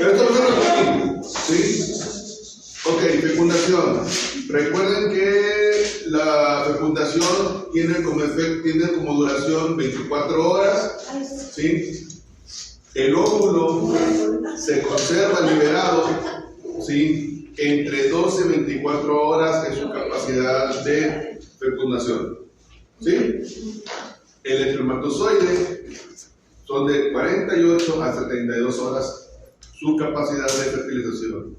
Pero esto no se repite, ¿sí? Ok, fecundación. Recuerden que la fecundación tiene como duración 24 horas, ¿sí? El óvulo se conserva liberado, ¿sí? Entre 12 y 24 horas es su capacidad de fecundación, ¿sí? El espermatozoide son de 48 a 72 horas su capacidad de fertilización.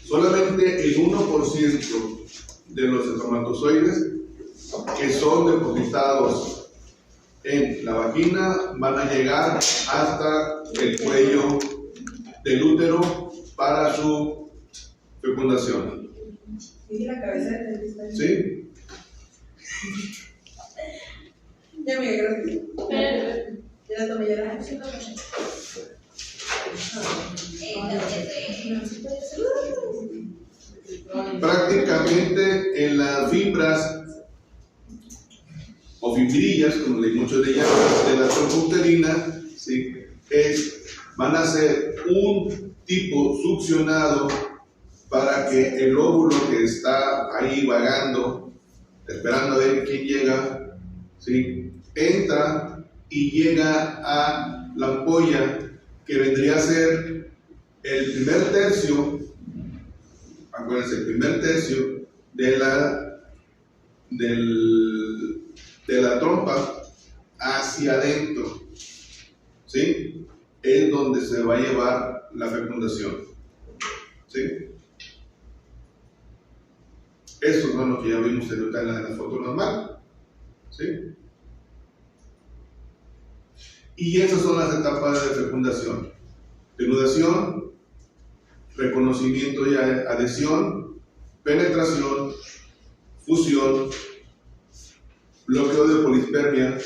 Solamente el 1% de los espermatozoides que son depositados en la vagina van a llegar hasta el cuello del útero para su fecundación. ¿Y la cabeza del dentista? ¿Sí? Ya me gracias. Ya la tomé, ya la tomé. Prácticamente en las fibras o fibrillas, como muchos le llaman, de la trompa uterina, ¿sí? Van a ser un tipo succionado para que el óvulo que está ahí vagando, esperando a ver quién llega, ¿sí? Entra y llega a la ampolla, que vendría a ser el primer tercio, acuérdense, el primer tercio de la trompa hacia adentro, ¿sí? Es donde se va a llevar la fecundación, ¿sí? Eso es lo que ya vimos ahorita en la foto normal, ¿sí? Y esas son las etapas de fecundación: denudación, reconocimiento y adhesión, penetración, fusión, bloqueo de polispermia,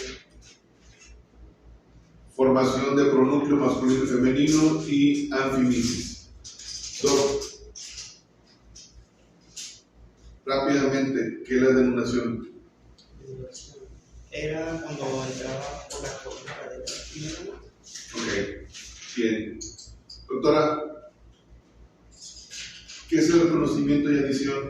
formación de pronúcleo masculino y femenino y anfimisis. Rápidamente, ¿qué es la denudación? Era cuando entraba por la cadera. Ok, bien. Doctora, ¿qué es el reconocimiento y adición?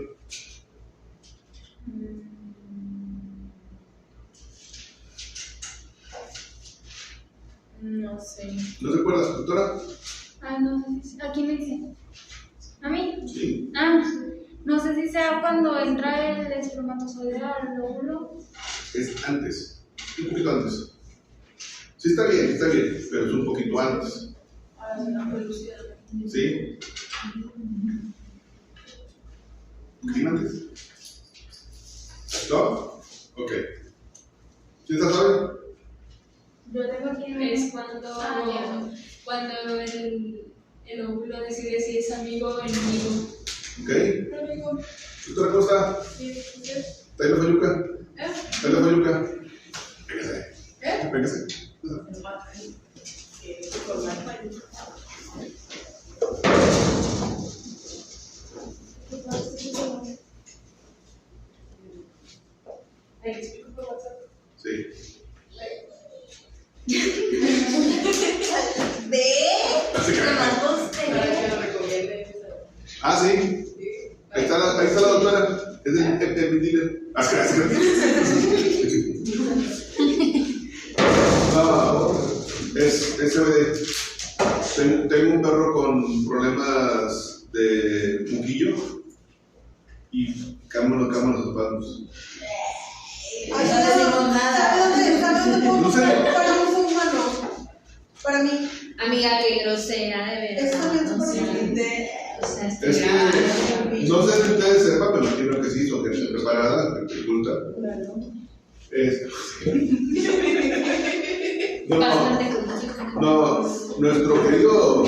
No sé. ¿No te acuerdas, doctora? No sé si. ¿A quién le dice? ¿A mí? Sí. No sé si sea cuando entra el espermatozoide al óvulo. Es antes, un poquito antes. Sí, está bien, pero es un poquito antes. ¿Sí? ¿Un poquito antes? ¿No? Ok. ¿Sí está sabe? Yo tengo aquí. Es cuando el óvulo decide si es amigo o enemigo. Ok. Amigo. ¿Otra cosa? ¿Está la fayuca? ¿Está la fayuca? Véngase. Sí. Sí. Ahí está la doctora. Es el dealer. No, es CBD. Tengo un perro con problemas de muquillo y cámonos los zapatos. Ay, no decimos nada. ¿Sabe dónde No sé. para un humano? Para mí. Amiga, qué grosera, de verdad. Eso también es O sea, importante. o sea, Es que, no sé si ustedes sepan, pero quiero que sí, son gente preparada, gente culta. bastante complicado. No, nuestro querido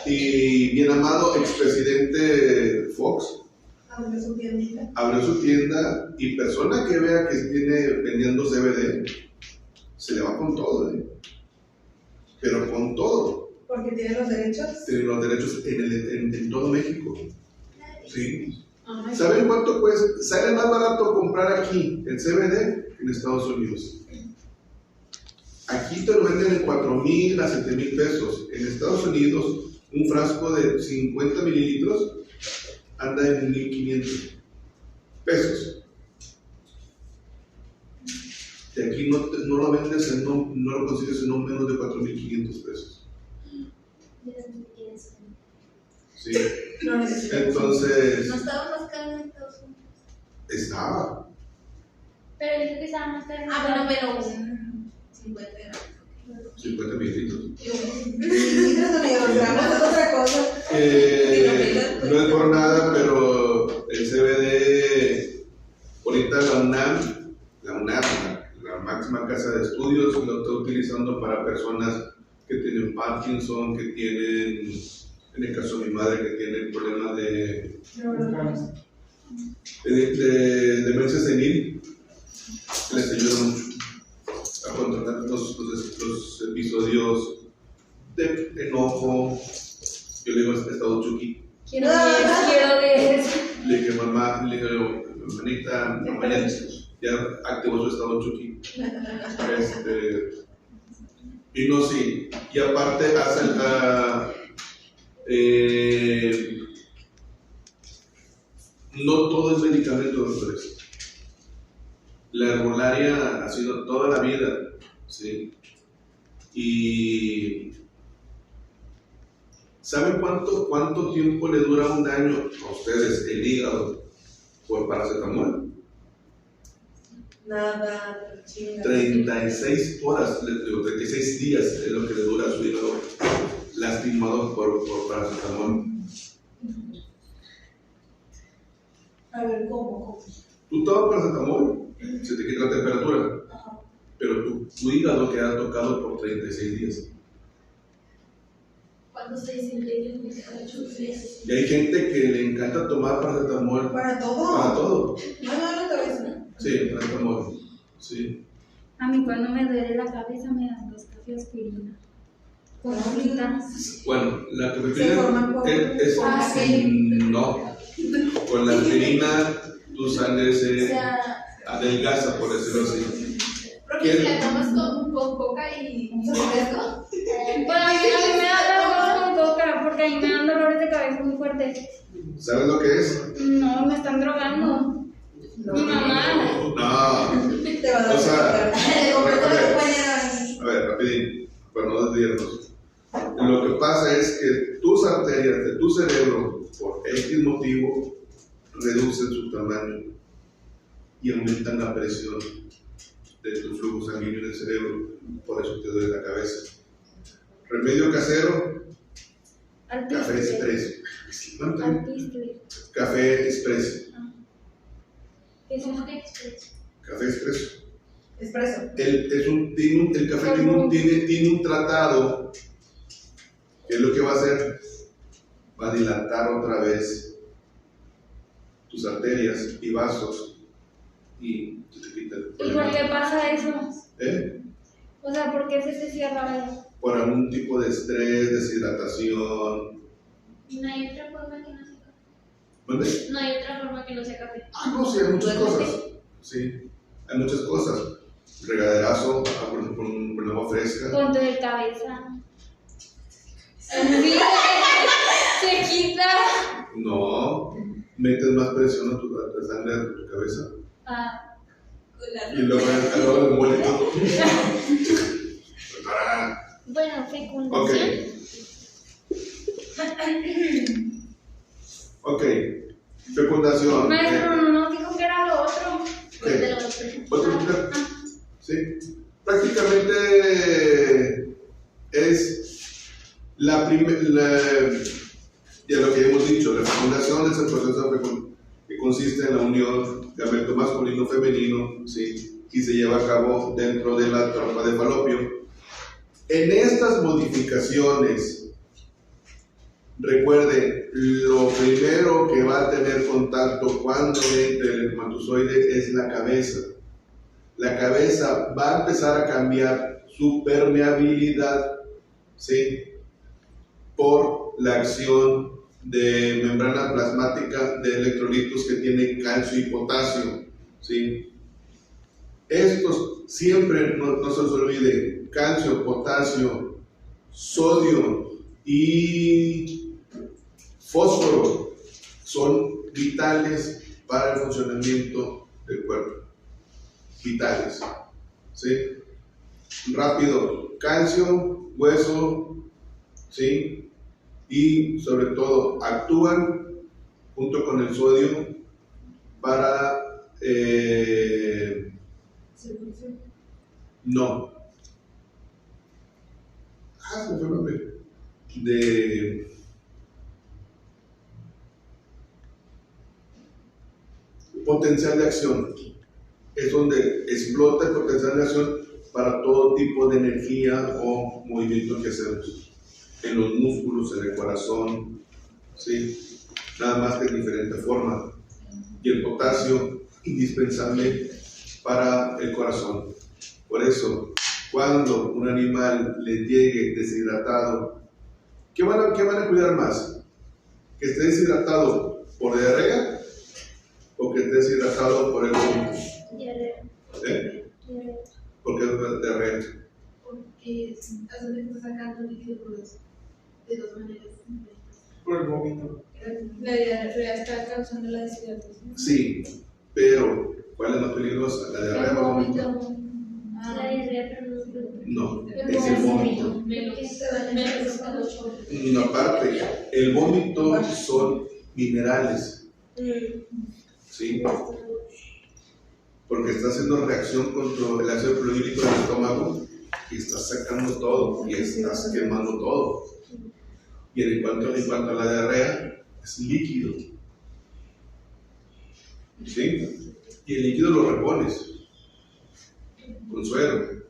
y bien amado expresidente Fox abrió su tienda y persona que vea que tiene vendiendo CBD se le va con todo, pero con todo. Porque tiene los derechos. Tiene los derechos en todo México. ¿Sí? ¿Saben cuánto cuesta? Sale más barato comprar aquí el CBD que en Estados Unidos. Aquí te lo venden en 4,000 a 7,000 pesos. En Estados Unidos, un frasco de 50 mililitros anda en 1,500 pesos. Y aquí no lo vendes, no lo consigues en no menos de 4,500 pesos. Sí. No necesito. Entonces, ¿No estaba más caro en Estados Unidos? estaba. Pero dice que estaba más caro. Ah, bueno, pero 50 gramos. 50 mililitros. Gramos es otra cosa. No es por nada, pero el CBD, ahorita la UNAM, la máxima casa de estudios, lo está utilizando para personas que tienen Parkinson, que tienen, en el caso de mi madre, que tiene problemas de demencia senil, les ayuda mucho a controlar los episodios de enojo. Yo le digo, estado Chucky. Quiero de eso. Le dije, mamá, le digo, hermanita, mamá ya activó su estado Chucky. Y no, sí. Y aparte, no todo es medicamento, doctores. La herbolaria ha sido toda la vida, ¿sí? Y ¿saben cuánto tiempo le dura un daño a ustedes el hígado por paracetamol? Nada, chinga. 36 horas, 36 días es lo que le dura a su hígado lastimado por paracetamol. A ver, ¿cómo? Tú tomas paracetamol, se te quita la temperatura, pero tu hígado queda tocado por 36 días. ¿Cuándo se dice Y hay gente que le encanta tomar paracetamol ¿Para todo? para todo. No, la cabeza. Sí, paracetamol. Sí. A mí cuando me duele la cabeza me dan 2 café aspirina. Con agüita. Bueno, la Se cafeína forman por- es no. Con la aspirina tu sangre se adelgaza, por decirlo así. Porque si la tomas con coca y refresco. Bueno, a mí me da con coca porque a mí me dan dolores de cabeza muy fuertes. ¿Sabes lo que es? No, me están drogando. Mi mamá. No. Te va a dar O sea, compañera. a ver, rapidín, para no desviarnos. Lo que pasa es que tus arterias de tu cerebro, por X motivo, reducen su tamaño y aumentan la presión de tu flujo sanguíneo en el cerebro, por eso te duele la cabeza. Remedio casero, café expreso. Altistre. Café expreso. ¿Qué es eso? Café expreso. Expreso. El café tiene un tratado que es lo que va a hacer, va a dilatar otra vez tus arterias y vasos y se te quita el ¿Y por problema. qué pasa eso? ¿Eh? O sea, ¿por qué se te cierra ahí? Por algún tipo de estrés, deshidratación. No hay otra forma que no se café. ¿Dónde? No hay otra forma que no sea café. No, sí, hay muchas cosas. Sí, hay muchas cosas. Regaderazo, con agua fresca. Ponte de cabeza. Sí, se quita. No, metes más presión a tu sangre a tu cabeza. Ah, Y luego le muele todo. bueno, Ok. fecundación. Ok. Fecundación. Maestro, no dijo que era lo otro. ¿Qué? ¿Otro lugar? Ah, Sí. Prácticamente es la primera. Ya lo que hemos dicho, la fecundación es el proceso que consiste en la unión de gameto masculino-femenino, ¿sí? Y se lleva a cabo dentro de la trompa de falopio. En estas modificaciones, recuerden, lo primero que va a tener contacto cuando entre el espermatozoide es la cabeza. La cabeza va a empezar a cambiar su permeabilidad, ¿sí? Por la acción de membrana plasmática de electrolitos que tienen calcio y potasio, ¿sí? Estos siempre, no se os olvide, calcio, potasio, sodio y fósforo son vitales para el funcionamiento del cuerpo. Vitales. ¿Sí? Rápido, calcio, hueso, ¿sí? Y sobre todo actúan junto con el sodio para no. Se me fue el nombre. De potencial de acción. Es donde explota el potencial de acción para todo tipo de energía o movimiento que hacemos. En los músculos, en el corazón, ¿sí? Nada más que en diferente forma. Y el potasio, indispensable para el corazón. Por eso, cuando un animal le llegue deshidratado, ¿qué van a cuidar más? ¿Que esté deshidratado por diarrea o que esté deshidratado por el vómito? Diarrea. ¿Eh? ¿Por qué diarrea? Porque hacen que está sacando líquido por eso, de dos maneras. Por el vómito. La diarrea está causando la deshidratación. Sí, pero ¿cuál es más peligrosa? ¿La diarrea o el vómito? La diarrea, pero No, es el vómito. Menos a 8. Aparte, el vómito son minerales, ¿sí? Porque está haciendo reacción contra el ácido clorhídrico del estómago y está sacando todo y estás quemando todo. Y en cuanto a la diarrea, es líquido, ¿sí? Y el líquido lo repones con suero.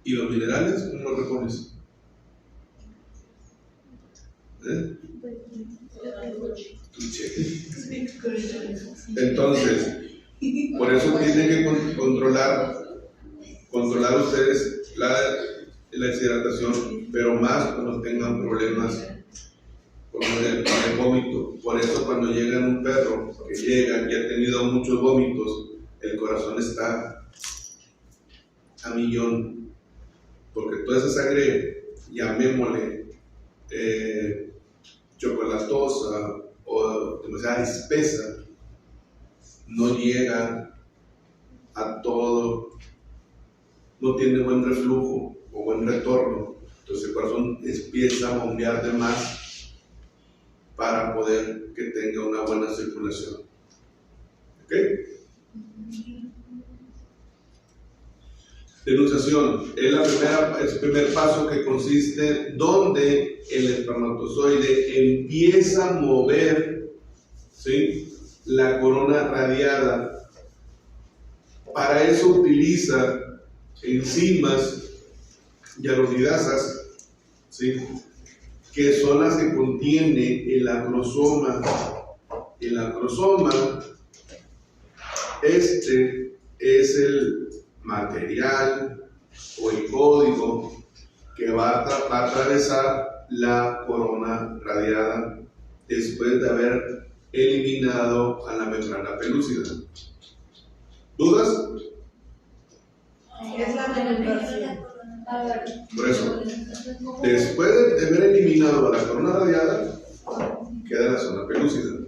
¿Y los minerales cómo los repones? Entonces, por eso tienen que controlar ustedes la deshidratación, pero más cuando tengan problemas con el vómito. Por eso cuando llega un perro que llega y ha tenido muchos vómitos, el corazón está a millón, porque toda esa sangre, llamémosle chocolatosa o demasiado espesa, no llega a todo, no tiene buen reflujo o buen retorno. Entonces el corazón empieza a bombear de más para poder que tenga una buena circulación. ¿Ok? Denunciación es el primer paso que consiste donde el espermatozoide empieza a mover, ¿sí?, la corona radiada. Para eso utiliza enzimas hialonidasas, ¿sí?, que son las que contiene el acrosoma. El acrosoma, este es el material o el código que va a atravesar la corona radiada después de haber eliminado a la membrana pelúcida. ¿Dudas? Es la penetración. Por eso, después de haber eliminado a la corona radiada, queda la zona pelúcida.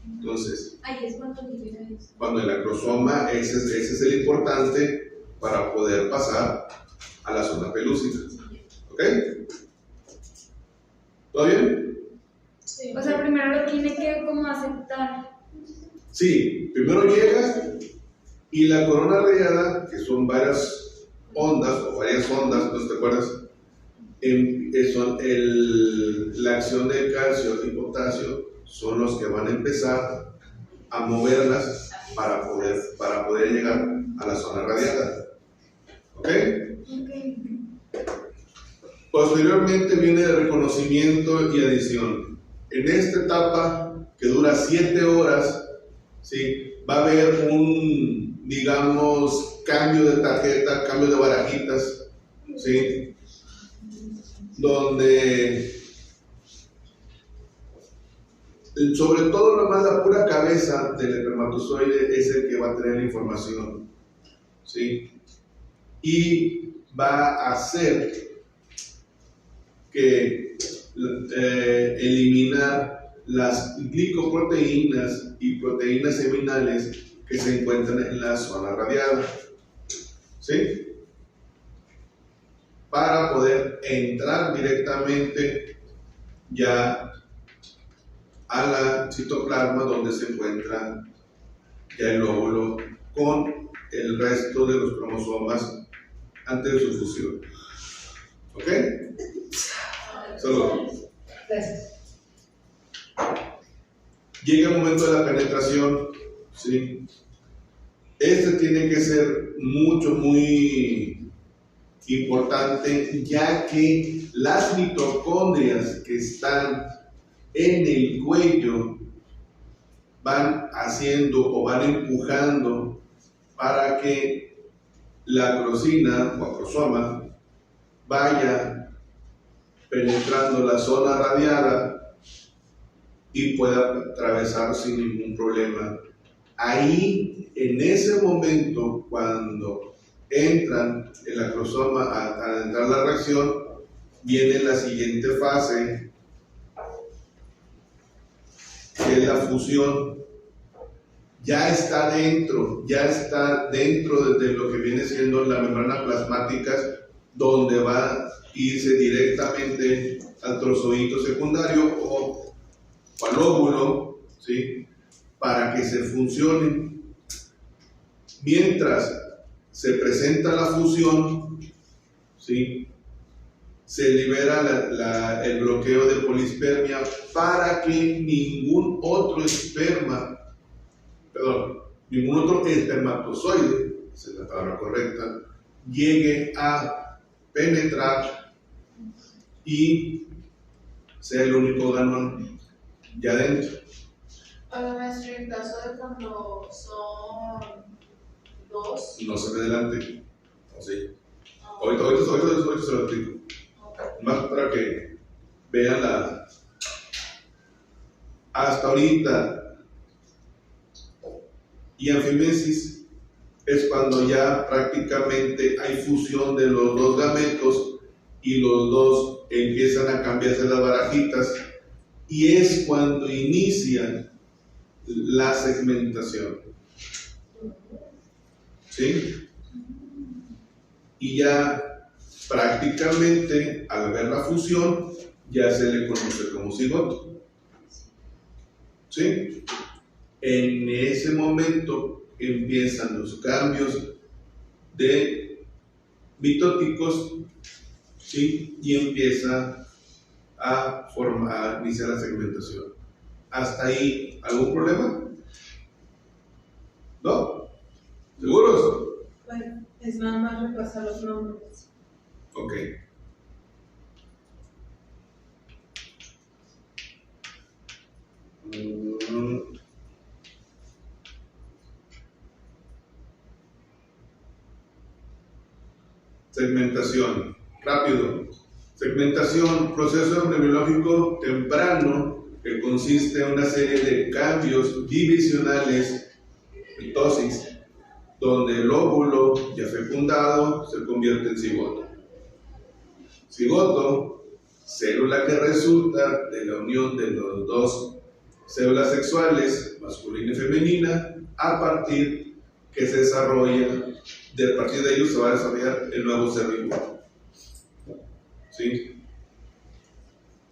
Entonces, Ahí es cuando libera eso. cuando el acrosoma, ese es el importante para poder pasar a la zona pelúcida. ¿Ok? ¿Todo bien? Sí. O sea, primero lo tiene que como aceptar. Sí, primero llega y la corona radiada, que son varias ondas, ¿no te acuerdas? Son la acción del calcio y potasio son los que van a empezar a moverlas para poder llegar a la zona radiada. ¿Ok? Posteriormente viene el reconocimiento y adición. En esta etapa, que dura 7 horas, ¿sí?, va a haber un, digamos, cambio de tarjeta, cambio de barajitas, ¿sí?, donde sobre todo nomás la pura cabeza del espermatozoide es el que va a tener la información, ¿sí? y va a hacer que eliminar las glicoproteínas y proteínas seminales que se encuentran en la zona radiada, ¿sí? Para poder entrar directamente ya a la citoplasma donde se encuentra ya el óvulo con el resto de los cromosomas antes de su fusión. ¿Ok? Saludos. Gracias. Llega el momento de la penetración, ¿sí? Este tiene que ser muy importante, ya que las mitocondrias que están en el cuello van haciendo o van empujando para que la acrosina o acrosoma vaya penetrando la zona radiada y pueda atravesar sin ningún problema. Ahí, en ese momento, cuando entran el acrosoma a entrar la reacción, viene la siguiente fase, que es la fusión. Ya está dentro de lo que viene siendo la membrana plasmática, donde va a irse directamente al trozoito secundario o al óvulo, ¿sí? Para que se fusionen. Mientras se presenta la fusión, ¿sí? Se libera el bloqueo de polispermia para que ningún otro espermatozoide, esa es la palabra correcta, llegue a penetrar y sea el único ganón ya dentro. Ahora, maestro, en caso de cuando son dos. No se ve adelante. ¿Sí? Ahorita se lo explico. Más para que vean hasta ahorita. Y anfimesis es cuando ya prácticamente hay fusión de los dos gametos y los dos empiezan a cambiarse las barajitas, y es cuando inicia la segmentación. ¿Sí? Y ya prácticamente al ver la fusión ya se le conoce como cigoto. ¿Sí? En ese momento empiezan los cambios de mitóticos, ¿sí? Y empieza a iniciar la segmentación. ¿Hasta ahí algún problema? ¿No? ¿Seguros? Bueno, es nada más repasar los nombres. Ok. Segmentación. Rápido. Segmentación, proceso embriológico temprano que consiste en una serie de cambios divisionales, mitosis, donde el óvulo ya fecundado se convierte en cigoto. Cigoto, célula que resulta de la unión de las dos células sexuales, masculina y femenina, a partir que se desarrolla, a partir de ellos se va a desarrollar el nuevo ser vivo. ¿Sí?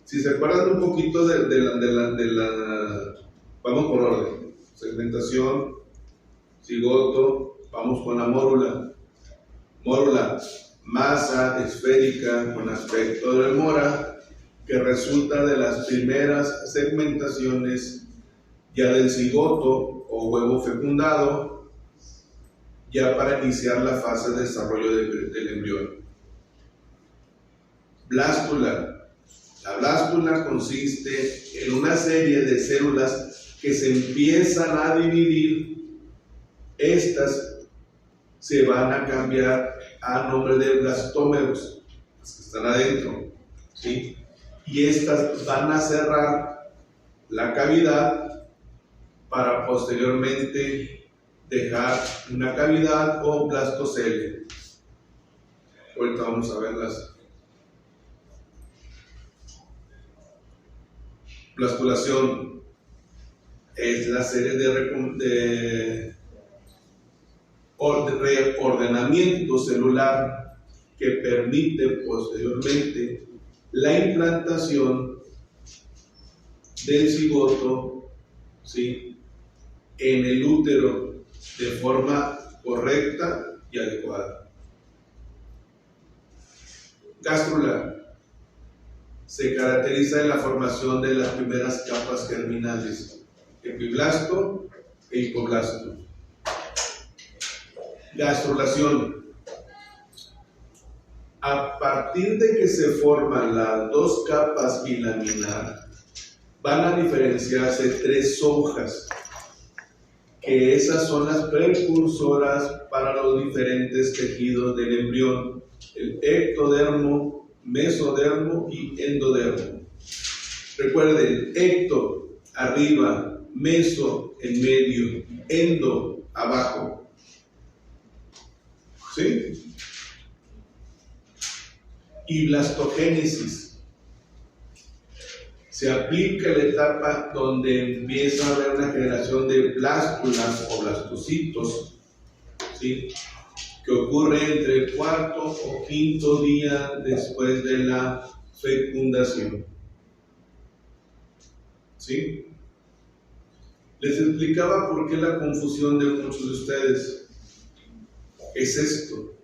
Si se acuerdan un poquito de la vamos por orden: segmentación, cigoto, vamos con la mórula. Mórula, masa esférica con aspecto de remora, que resulta de las primeras segmentaciones ya del cigoto o huevo fecundado, ya para iniciar la fase de desarrollo del embrión. Blástula. La blástula consiste en una serie de células que se empiezan a dividir. Estas se van a cambiar a nombre de blastómeros, las que están adentro, ¿sí? Y estas van a cerrar la cavidad para posteriormente dejar una cavidad o blastocele. Ahorita vamos a verlas. Blastulación es la serie de reordenamiento celular que permite posteriormente la implantación del cigoto, ¿sí?, en el útero de forma correcta y adecuada. Gástrula se caracteriza en la formación de las primeras capas germinales, epiblasto e hipoblasto. Gastrulación. A partir de que se forman las dos capas bilaminar, van a diferenciarse tres hojas, que esas son las precursoras para los diferentes tejidos del embrión: el ectodermo, mesodermo y endodermo. Recuerden, ecto arriba, meso en medio, endo abajo. ¿Sí? Y blastogénesis. Se aplica la etapa donde empieza a haber una generación de blástulas o blastocitos, ¿sí?, que ocurre entre el cuarto o quinto día después de la fecundación. ¿Sí? Les explicaba por qué la confusión de muchos de ustedes. Es esto: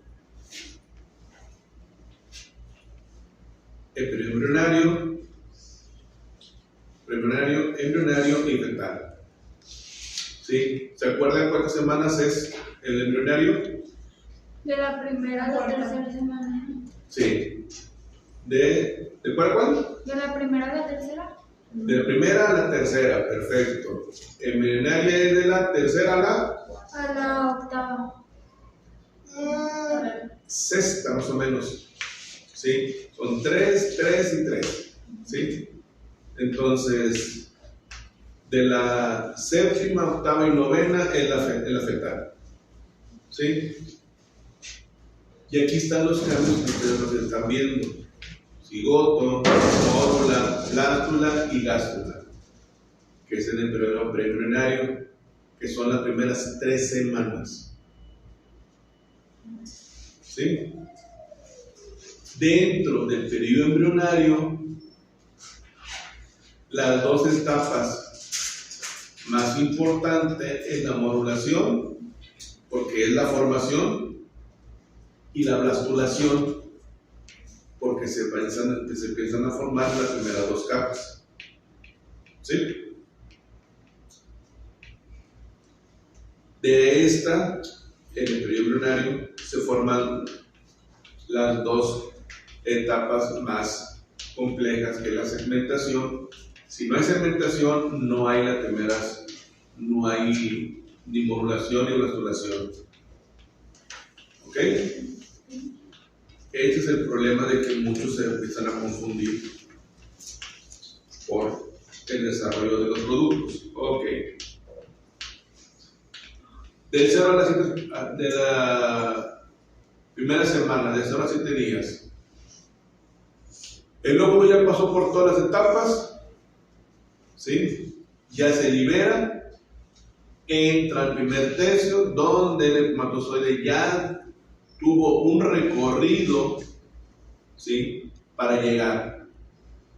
el preembrionario, embrionario y fetal. ¿Sí? ¿Se acuerdan cuántas semanas es el embrionario? De la primera a la tercera semana. Sí. ¿De cuál a cuál? De la primera a la tercera. De la primera a la tercera, perfecto. Embrionaria es de la tercera A la octava. sexta, más o menos. ¿Sí? Son 3, 3 y 3. ¿Sí? Entonces, de la séptima, octava y novena es la fetal. ¿Sí? Y aquí están los cambios que ustedes nos están viendo: cigoto, óvula, blástula y gástrula, que es el periodo preembrionario, que son las primeras 3 semanas. ¿Sí? Dentro del periodo embrionario, las dos etapas más importantes es la morulación, porque es la formación, y la blastulación, porque se empiezan a formar las primeras dos capas. ¿Sí? De esta, en el periodo embrionario, se forman las dos etapas más complejas, que es la segmentación. Si no hay segmentación, no hay las primeras, no hay ni morulación ni blastulación. ¿Ok? Ese es el problema de que muchos se empiezan a confundir por el desarrollo de los productos. Ok. Del 0 a la 7, de la primera semana, de 0 a 7 días, el óvulo ya pasó por todas las etapas, ¿sí? Ya se libera, entra al primer tercio, donde el espermatozoide ya tuvo un recorrido, ¿sí?, para llegar.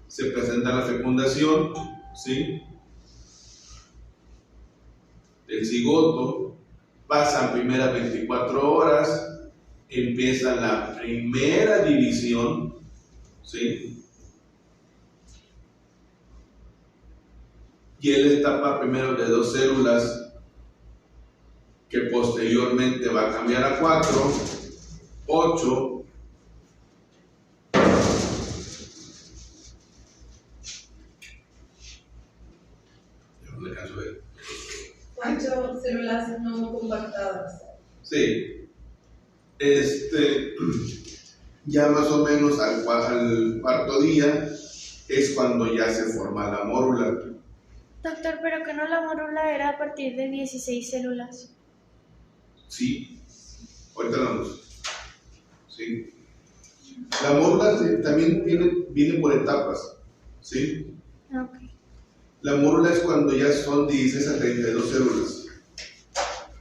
Se presenta la fecundación, ¿sí?, del cigoto, pasan primeras 24 horas, empieza la primera división, ¿sí?, y él etapa primero de 2 células, que posteriormente va a cambiar a 4, 8, ¿dónde alcanzo a ver? 8 células no compactadas. Sí, ya más o menos al cuarto día es cuando ya se forma la mórula. Doctor, pero que no, la mórula era a partir de 16 células. Sí, ahorita vamos. Sí. La mórula también viene por etapas, ¿sí? Ok. La mórula es cuando ya son 16 a 32 células.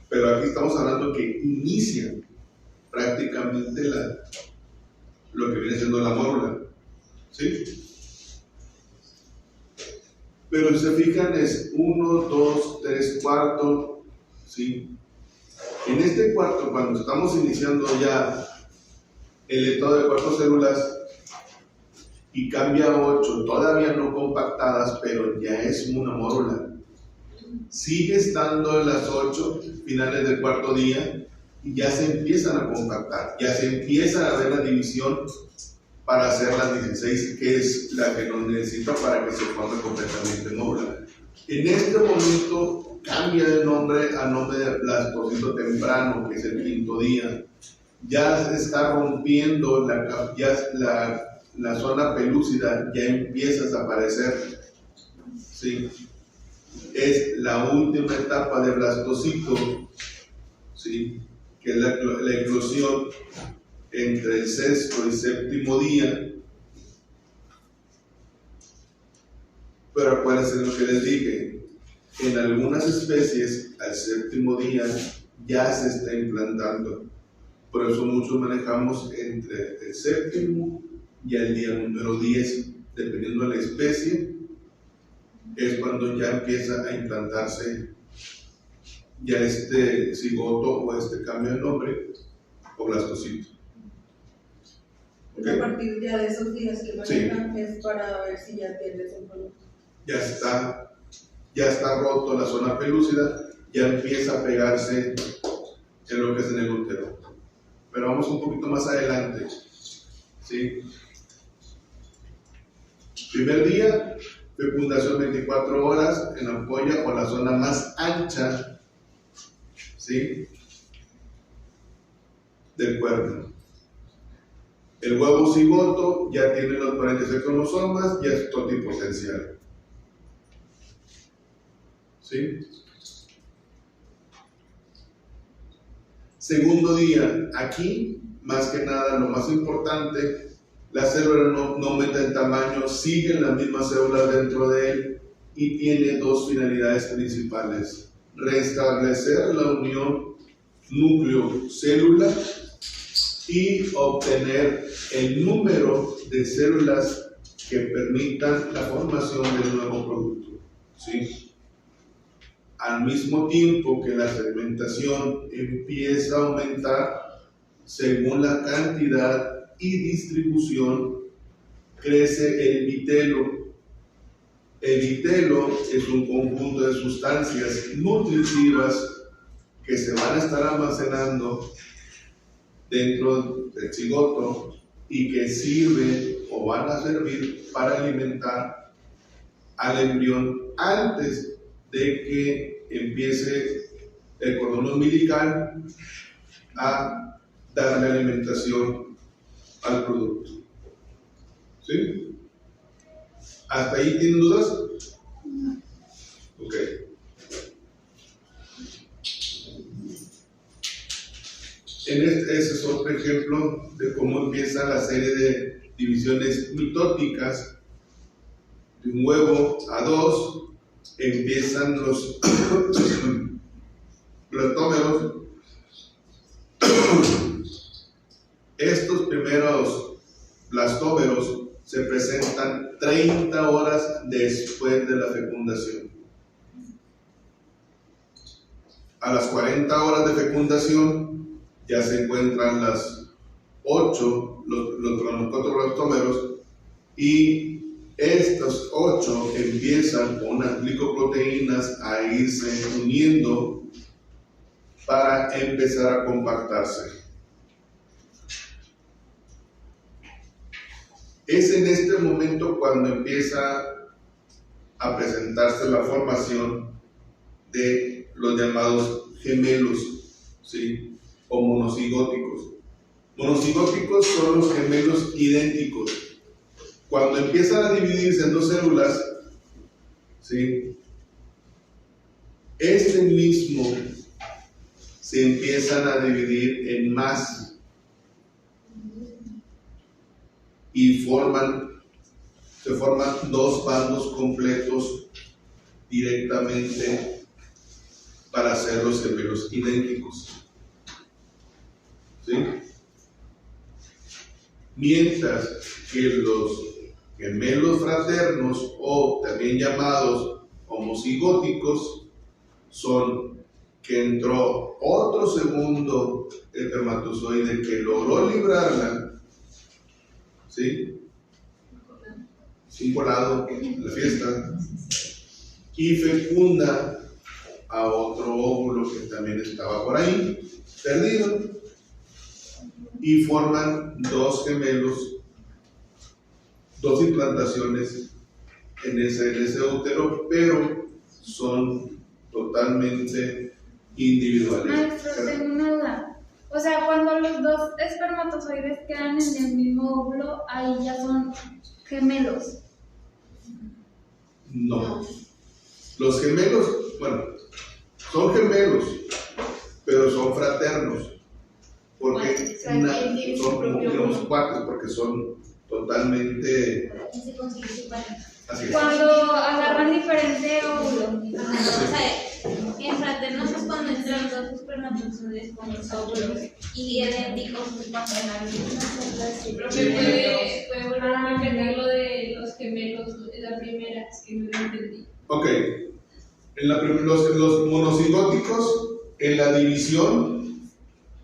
Pero aquí estamos hablando que inicia prácticamente lo que viene siendo la mórula, ¿sí? Pero si se fijan es 1, 2, 3, cuarto, ¿sí? En este cuarto, cuando estamos iniciando ya el estado de 4 células y cambia a 8, todavía no compactadas, pero ya es una mórula. Sigue estando en las 8 finales del cuarto día y ya se empiezan a compactar, ya se empieza a ver la división para hacer las 16, que es la que nos necesita para que se forme completamente mórula. En este momento cambia de nombre a nombre de blastocito temprano, que es el quinto día. Ya se está rompiendo la zona pelúcida, ya empieza a desaparecer. ¿Sí? Es la última etapa de blastocito, ¿sí? Que es la eclosión entre el sexto y séptimo día. Pero acuérdense de lo que les dije, en algunas especies al séptimo día ya se está implantando. Por eso muchos manejamos entre el séptimo y el día número 10, dependiendo de la especie, es cuando ya empieza a implantarse ya este cigoto o este cambio de nombre o blastocito. A partir ya de esos días que manejan es para ver si ya tienes un producto. Ya está roto la zona pelúcida, ya empieza a pegarse en lo que es en el útero. Pero vamos un poquito más adelante. ¿Sí? Primer día, fecundación 24 horas en la ampolla o la zona más ancha, ¿sí?, del cuerno. El huevo cigoto ya tiene los 46 cromosomas, ya es totipotencial. ¿Sí? Segundo día, aquí, más que nada, lo más importante, la célula no aumenta en tamaño, siguen las mismas células dentro de él y tiene dos finalidades principales: restablecer la unión núcleo-célula y obtener el número de células que permitan la formación del nuevo producto. ¿Sí? Al mismo tiempo que la segmentación empieza a aumentar según la cantidad y distribución, crece el vitelo. El vitelo es un conjunto de sustancias nutritivas que se van a estar almacenando dentro del cigoto y que sirven o van a servir para alimentar al embrión antes de que empiece el cordón umbilical a darle alimentación al producto. ¿Sí? ¿Hasta ahí tienen dudas? Ok. Ese es otro ejemplo de cómo empieza la serie de divisiones mitóticas. De un huevo a dos empiezan los blastómeros. Estos primeros blastómeros se presentan 30 horas después de la fecundación. A las 40 horas de fecundación ya se encuentran las 8, los 4 blastómeros, y estos 8 empiezan con unas glicoproteínas a irse uniendo para empezar a compactarse. Es en este momento cuando empieza a presentarse la formación de los llamados gemelos, ¿sí?, o monocigóticos. Monocigóticos son los gemelos idénticos. Cuando empiezan a dividirse en dos células, ¿sí?, este mismo se empiezan a dividir en más. y se forman dos bandos completos directamente para hacer los gemelos idénticos. ¿Sí? Mientras que los gemelos fraternos, o también llamados homocigóticos, son que entró otro segundo espermatozoide que logró librarla, ¿sí? Sin colado, la fiesta, y fecunda a otro óvulo que también estaba por ahí, perdido, y forman dos gemelos, dos implantaciones en ese útero, pero son totalmente individuales. Maestro, tengo una duda. O sea, cuando los dos espermatozoides quedan en el mismo óvulo, ahí ya son gemelos. No. Los gemelos, bueno, son gemelos, pero son fraternos. Porque son como digamos cuates, porque son totalmente así. Cuando agarran diferente óvulo. O sea, en fraternos es cuando entran dos espermatozoides con los óvulos y idénticos es cuando en las mismas células. Profe, puede volver a repetir lo de los gemelos, la primera, es que no lo entendí. Ok. Los monocigóticos, en la división,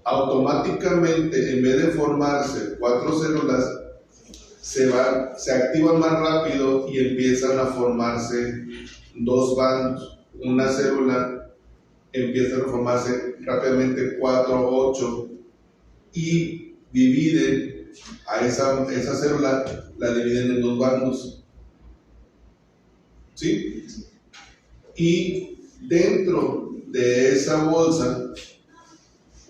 automáticamente, en vez de formarse 4 células, se activan más rápido y empiezan a formarse 2 bandos. Una célula empieza a formarse rápidamente 4 o 8 y dividen a esa célula, la dividen en 2 bandos. ¿Sí? Y dentro de esa bolsa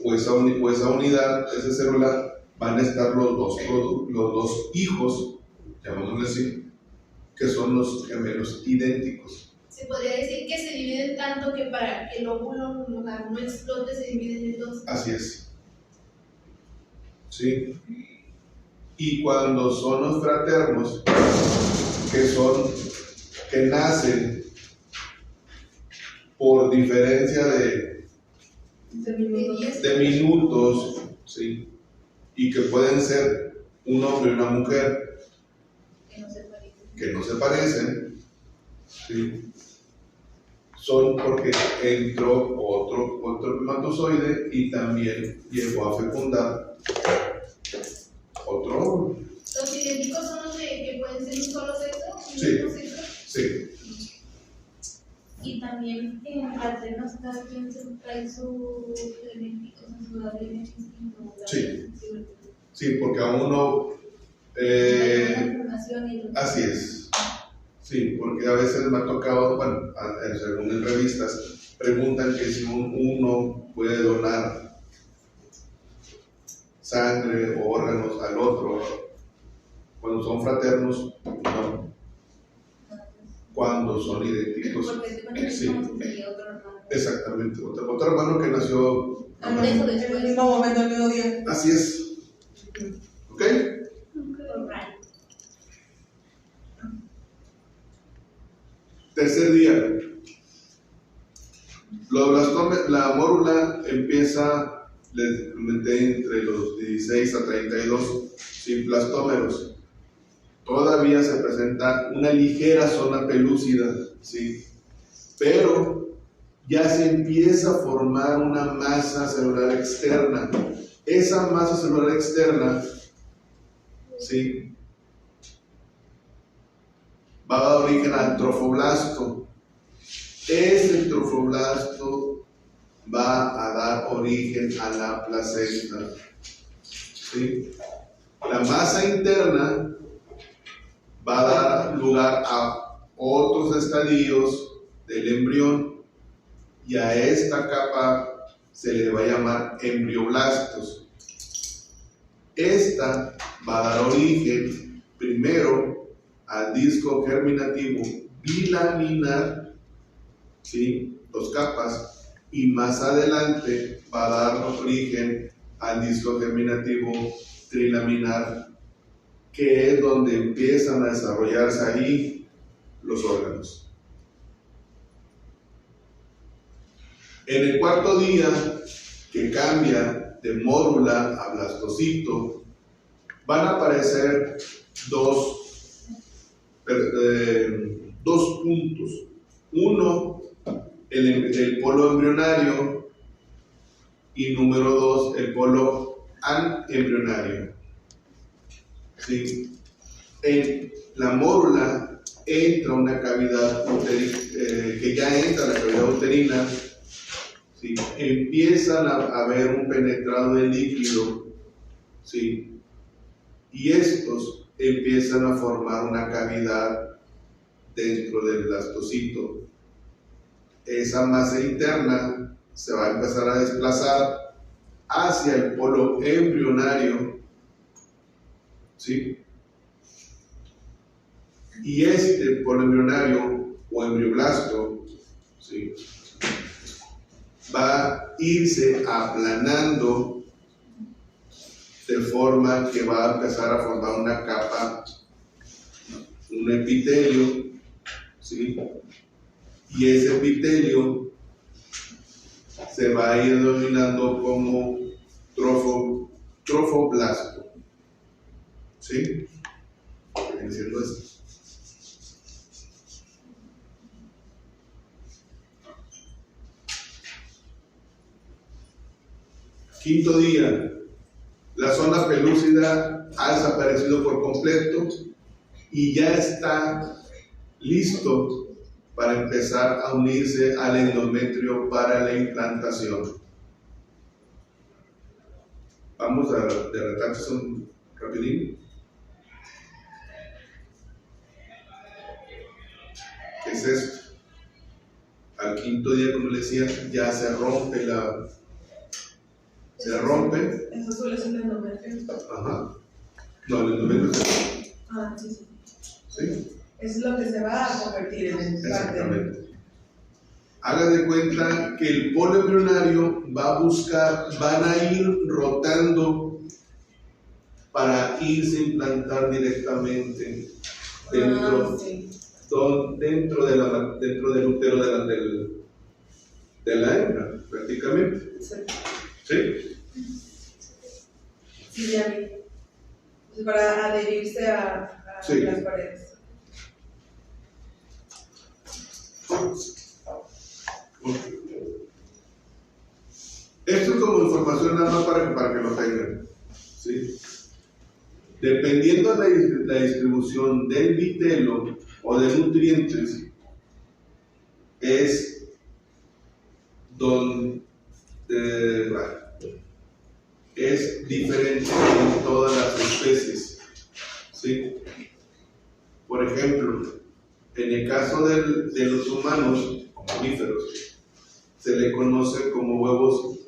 o esa unidad, esa célula, van a estar los dos hijos, llamémosle así, que son los gemelos idénticos. Se podría decir que se dividen tanto que para que el óvulo no explote se dividen en dos. Así es. ¿Sí? Y cuando son los fraternos, que nacen por diferencia de minutos, ¿sí? Y que pueden ser un hombre y una mujer que no se parecen, ¿sí? Son porque entró otro espermatozoide y también llegó a fecundar otro óvulo. ¿Los idénticos son los que pueden ser un solo sexo? Sí. ¿Un mismo sexo? Sí. Y también en fraternos cada quien se trae su genético, su ADN distinto. Sí. Sí, porque a uno así es. Sí, porque a veces me ha tocado, bueno, según en revistas, preguntan que si uno puede donar sangre o órganos al otro. Cuando son fraternos, no. Cuando son idénticos, sí. Exactamente. Otro hermano que nació En el mismo momento, el mismo día. así es. ¿Ok? Tercer día. La mórula empieza, les comenté, entre los 16 a 32 sin plastómeros. Todavía se presenta una ligera zona pelúcida, ¿sí? Pero ya se empieza a formar una masa celular externa. Esa masa celular externa, ¿sí?, va a dar origen al trofoblasto. Ese trofoblasto va a dar origen a la placenta, ¿sí? La masa interna va a dar lugar a otros estadios del embrión y a esta capa se le va a llamar embrioblastos. Esta va a dar origen primero al disco germinativo bilaminar, ¿sí?, 2 capas, y más adelante va a dar origen al disco germinativo trilaminar que es donde empiezan a desarrollarse ahí los órganos. En el cuarto día, que cambia de mórula a blastocito, van a aparecer dos puntos. Uno, el polo embrionario, y número 2, el polo anembrionario. ¿Sí? En la mórula entra una cavidad que ya entra a la cavidad uterina. ¿Sí? Empiezan a haber un penetrado de líquido, ¿sí? Y estos empiezan a formar una cavidad dentro del blastocito. Esa masa interna se va a empezar a desplazar hacia el polo embrionario, ¿sí? Y este polo embrionario o embrioblasto, ¿sí?, va a irse aplanando de forma que va a empezar a formar una capa, un epitelio, ¿sí? Y ese epitelio se va a ir denominando como trofoblasto, ¿sí? Viene siendo esto. Quinto día, la zona pelúcida ha desaparecido por completo y ya está listo para empezar a unirse al endometrio para la implantación. Vamos a de repente un rapidín. ¿Qué es esto? Al quinto día, como les decía, ya se rompe Es azul, es el endometrio. Ajá. No, el endometrio es Ah, sí, sí. ¿sí? Es lo que se va a convertir en el Exactamente. Hagan de cuenta que el polo embrionario va a buscar, van a ir rotando para irse a implantar directamente dentro, sí. dentro del útero de la hembra, prácticamente. ¿Sí? Sí, ya vi. Pues para adherirse a Sí. las paredes. Esto es como información nada más para que lo tengan, ¿sí? Dependiendo de la distribución del vitelo o de nutrientes, es es diferente en todas las especies, ¿sí? Por ejemplo, en el caso de los humanos, mamíferos, se le conoce como huevos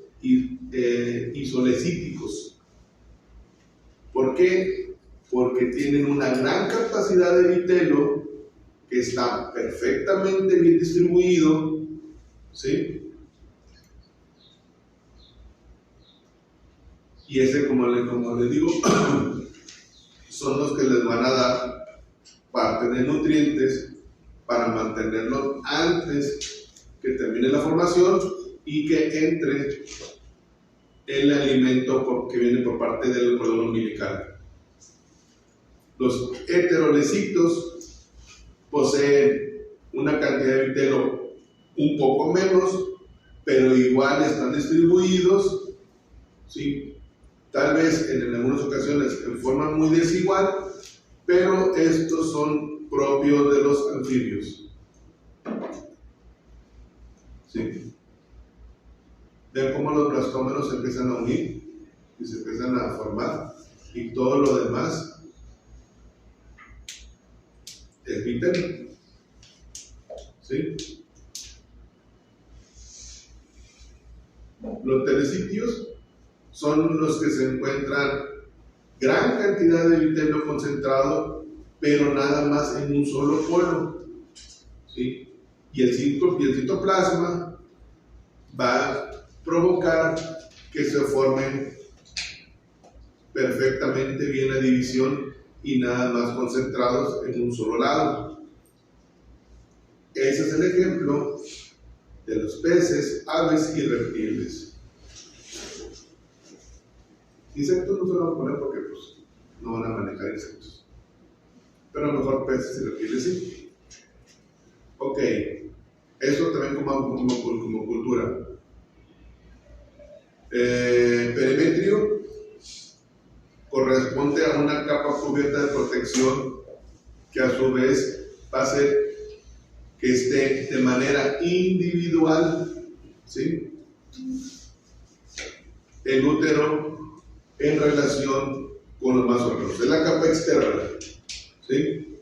isolecíticos. ¿Por qué? Porque tienen una gran capacidad de vitelo que está perfectamente bien distribuido, ¿sí? Y ese, como les digo, son los que les van a dar parte de nutrientes para mantenerlos antes que termine la formación y que entre el alimento que viene por parte del cordón umbilical. Los heterolecitos poseen una cantidad de vitelo un poco menos, pero igual están distribuidos, ¿sí? Tal vez en algunas ocasiones en forma muy desigual, pero estos son propios de los anfibios. ¿Sí? Ven cómo los blastómeros se empiezan a unir y se empiezan a formar, y todo lo demás es vitelo. ¿Sí? Los telesitios son los que se encuentran gran cantidad de vitelo concentrado, pero nada más en un solo polo, ¿sí? Y el citoplasma va a provocar que se formen perfectamente bien la división y nada más concentrados en un solo lado. Ese es el ejemplo de los peces, aves y reptiles. Insectos no se lo van a poner porque pues, no van a manejar insectos. Pero a lo mejor peces y reptiles sí. Ok, esto también como cultura. Perimetrio corresponde a una capa cubierta de protección que a su vez va a hacer que esté de manera individual, ¿sí?, el útero en relación con los más órganos. Es la capa externa, ¿sí?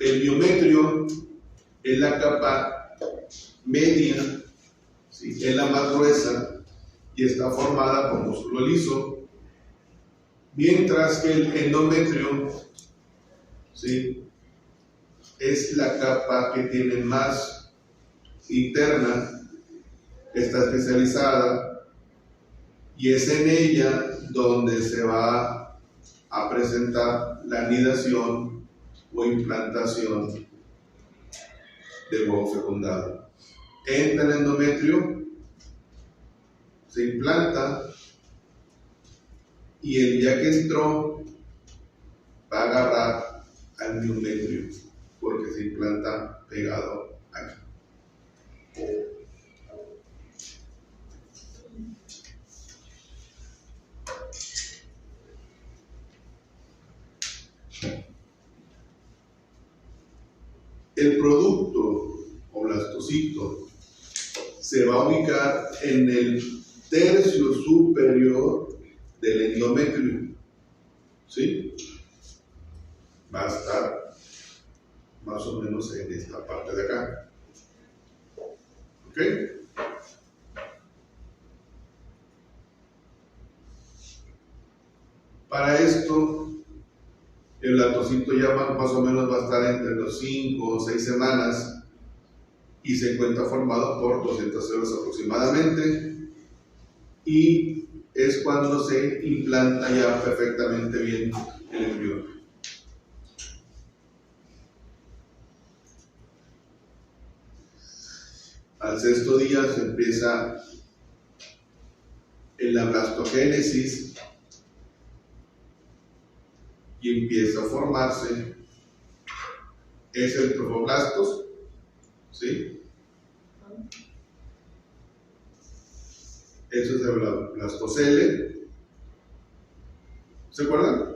El miometrio es la capa media, ¿sí?, es la más gruesa y está formada por músculo liso, mientras que el endometrio, ¿sí?, es la capa que tiene más interna, está especializada y es en ella donde se va a presentar la anidación o implantación del huevo fecundado. Entra el endometrio, se implanta y el día que entró va a agarrar al miometrio porque se implanta pegado aquí. El producto o blastocito se va a ubicar en el tercio superior del endometrio, ¿sí? Va a estar más o menos en esta parte de acá. ¿Ok? Para esto, el blastocito ya más o menos va a estar entre los 5 o 6 semanas y se encuentra formado por 200 células aproximadamente, y es cuando se implanta ya perfectamente bien el embrión. Al sexto día se empieza en la blastogénesis y empieza a formarse, es el trofoblastos, ¿sí? Eso es el blastocele, ¿se acuerdan?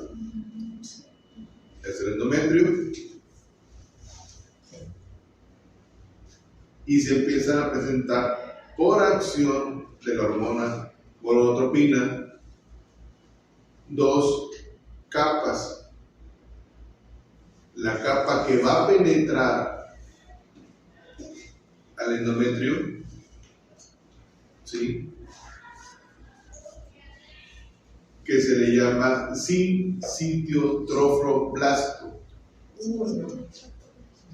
Es el endometrio, y se empiezan a presentar por acción de la hormona gonadotropina dos capas. La capa que va a penetrar al endometrio, ¿sí?, que se le llama sincitiotrofoblasto.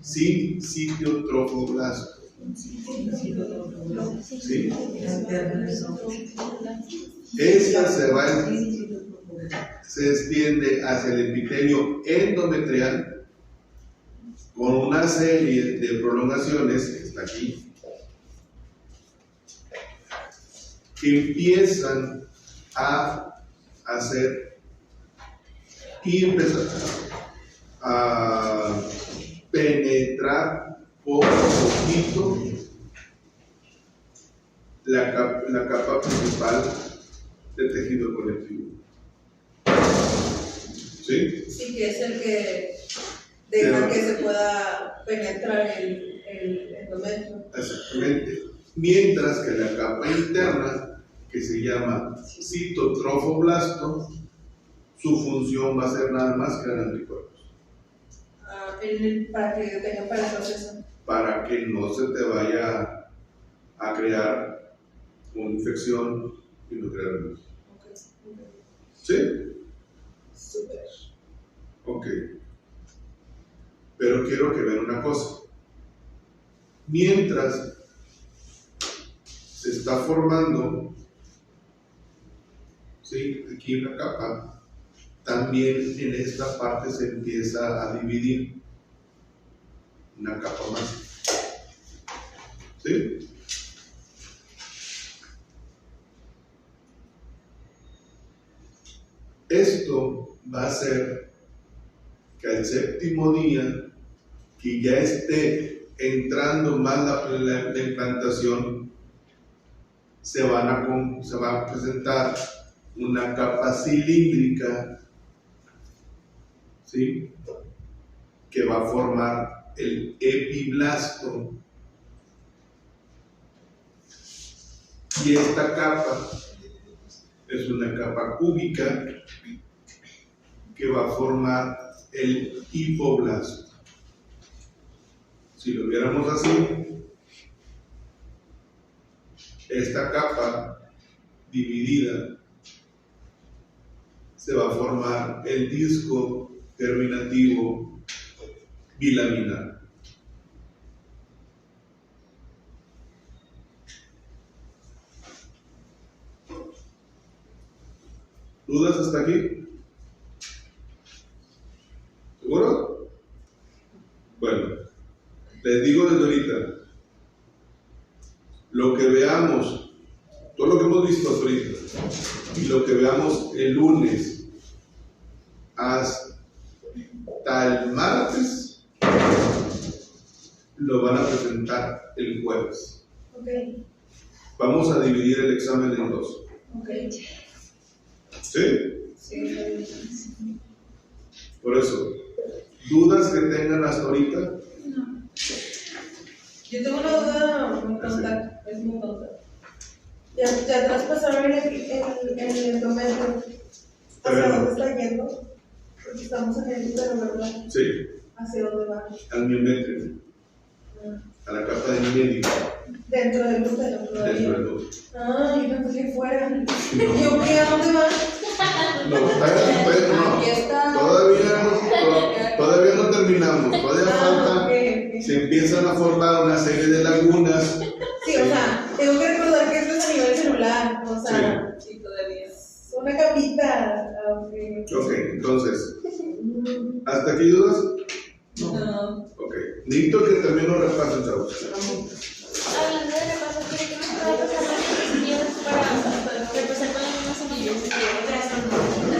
Sincitiotrofoblasto. ¿Sí? Esta se extiende hacia el epitelio endometrial con una serie de prolongaciones, que está aquí, que empiezan a hacer y empezar a penetrar poco a poquito la capa principal del tejido conectivo. ¿Sí? Sí, que es el que deja que se pueda penetrar el endometrio. Exactamente. Mientras que la capa interna, que se llama citotrofoblasto, su función va a ser nada más crear anticuerpos. Para que tenga para el proceso. Para que no se te vaya a crear una infección y no crear virus. Okay. ¿Sí? Súper. Ok. Pero quiero que vean una cosa. Mientras se está formando, ¿sí?, aquí una capa, también en esta parte se empieza a dividir una capa más. ¿Sí? Esto va a hacer que al séptimo día, que ya esté entrando más la implantación, se va a presentar una capa cilíndrica, ¿sí?, que va a formar el epiblasto. Y esta capa es una capa cúbica que va a formar el hipoblasto. Si lo viéramos así, esta capa dividida se va a formar el disco germinativo bilaminar. ¿Dudas hasta aquí? ¿Seguro? Bueno, les digo desde ahorita, lo que veamos, todo lo que hemos visto hasta ahorita, y lo que veamos el lunes hasta el martes, lo van a presentar el jueves. Ok, Vamos a dividir el examen en dos. ok. ¿Sí? Sí. Por eso, ¿dudas que tengan hasta ahorita? No. Yo tengo una duda muy tonta, es muy tonta. Ya traspasaron el endometrio. ¿Hacia dónde está yendo? Porque estamos en el útero, ¿verdad? Sí, ¿Hacia dónde va? al miometrio, a la capa de médico, Dentro del útero todavía. dentro del útero. Ah, yo pensé que fuera. ¿Yo qué? ¿A dónde va? No, no. Aquí está. Todavía no terminamos, todavía falta. Ok. Se empiezan a formar una serie de lagunas. Sí, o sea, tengo que recordar que esto es a nivel celular. O sea, Sí, todavía. una capita. Ok. Ok, entonces, ¿hasta aquí dudas? No. Ok, necesito que también lo repasen, chavos. Vamos.